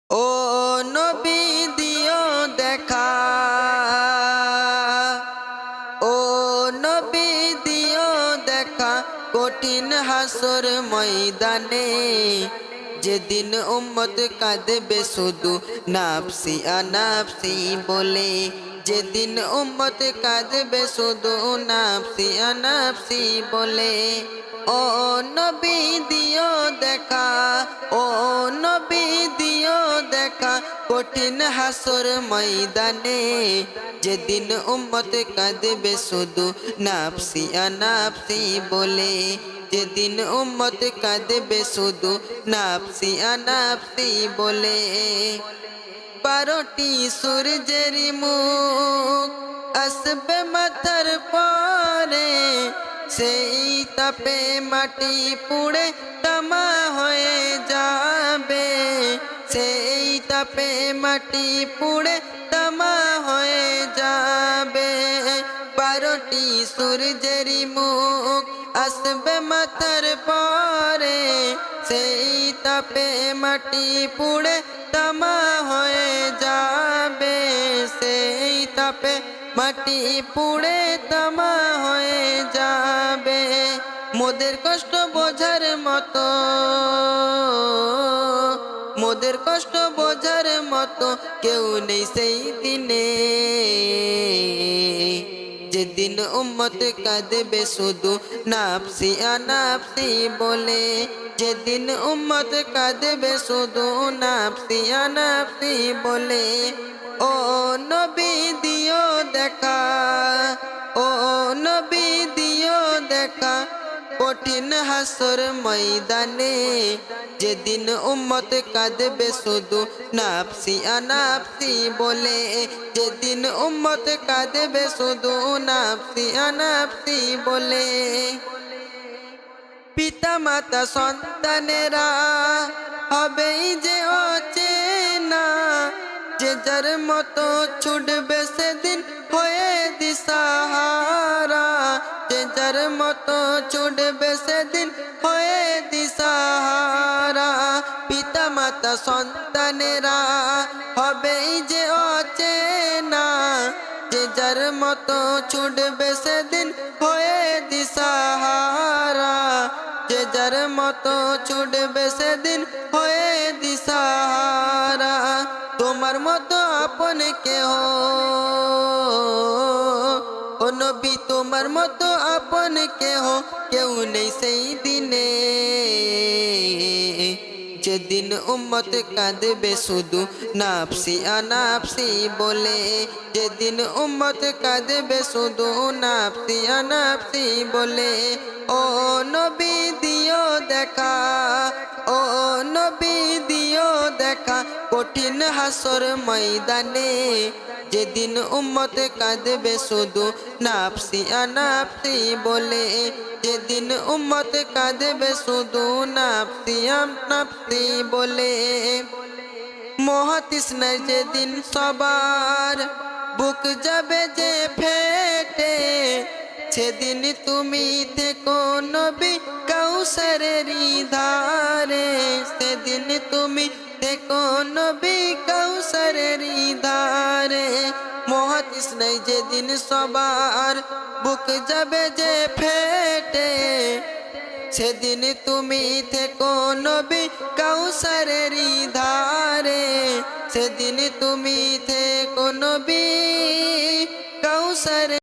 ও নবী দিও দেখা, ও নবী দিও দেখা, কঠিন হাসর ময়দানে যেদিন উম্মত কাঁদবে শুধু নাফসি আনাফসি বলে, যেদিন উম্মত কাঁদবে শুধু নাফসি আনাফসি বলে। ও নবী দিও দেখা, ও নবী দিও দেখা, কঠিন হাসর ময়দানে যেদিন উম্মত কাঁদবে শুধু নাফসি আনাফসি বলে, যেদিন উম্মত কাঁদবে শুধু নাফসি আনাফসি বলে। 12টি সূর্যের মুখ আসবে মাথার পরে, সেই তাপে মাটি পুড়ে তামা হয়ে যাবে, সেই তাপে মাটি পুড়ে তামা হয়ে যাবে। 12টি সূর্যের মুখ আসবে মাথার পরে, সেই তাপে মাটি পুড়ে তামা হয়ে যাবে, সেই তাপে মাটি পুড়ে তামা হয়ে যাবে। মোদের কষ্ট বোঝার মতো, মোদের কষ্ট বোঝার মতো কেউ নেই সেই দিনে, যেদিন উম্মত কাঁদবে শুধু নাফসি আনাফসি বলে, যেদিন উম্মত কাঁদবে শুধু নাফসি আনাফসি বলে। ও নবী দিও দেখা, ও নবী দিও দেখা, কঠিন হাসর ময়দানে যেদিন উম্মত কাঁদবে শুধু নাফসি আনাফসি বলে, যেদিন উম্মত কাঁদবে শুধু নাফসি আনাফসি বলে। পিতা মাতা সন্তানেরা হবেই যে অচেনা, যে যার মতো ছুটবে সেদিন হয়ে দিশাহারা, যে যার মতো ছুটবে সেদিন হয়ে দিশাহারা। পিতা মাতা সন্তানেরা হবেই যে অচেনা, যে যার মতো ছুটবে সেদিন হয়ে দিশাহারা, যে যার মতো ছুটবে সেদিন হয়ে দিশাহারা। তোমার মতো আপন কেহ, ও নবী তোমার মতো আপন কেহ কেউ নেই সেই দিনে, যেদিন উম্মত কাঁদবে শুধু নাফসি আনাফসি বলে, যেদিন উম্মত কাঁদবে শুধু নাফসি আনাফসি বলে। ও নবী দিও দেখা, ও নবী দিও দেখা, কঠিন হাসর ময়দানে যেদিন উম্মত কাঁদবে শুধু নাফসি আনাফসি বলে, যেদিন উম্মত কাঁদবে শুধু নাফসি আনাফসি বলে। মহাতৃষ্ণায় যেদিন সবার বুক যাবে যে ফেটে, সেদিন তুমি থেকো নবী কাউসারের ধারে, সেদিন তুমি থেকো নবী কাউসারের ধারে। মহাতৃষ্ণায় যেদিন সবার বুক যাবে যে ফেটে, সেদিন তুমি থেকো নবী কাউসারের ধারে, সেদিন তুমি থেকো নবী কাউসারের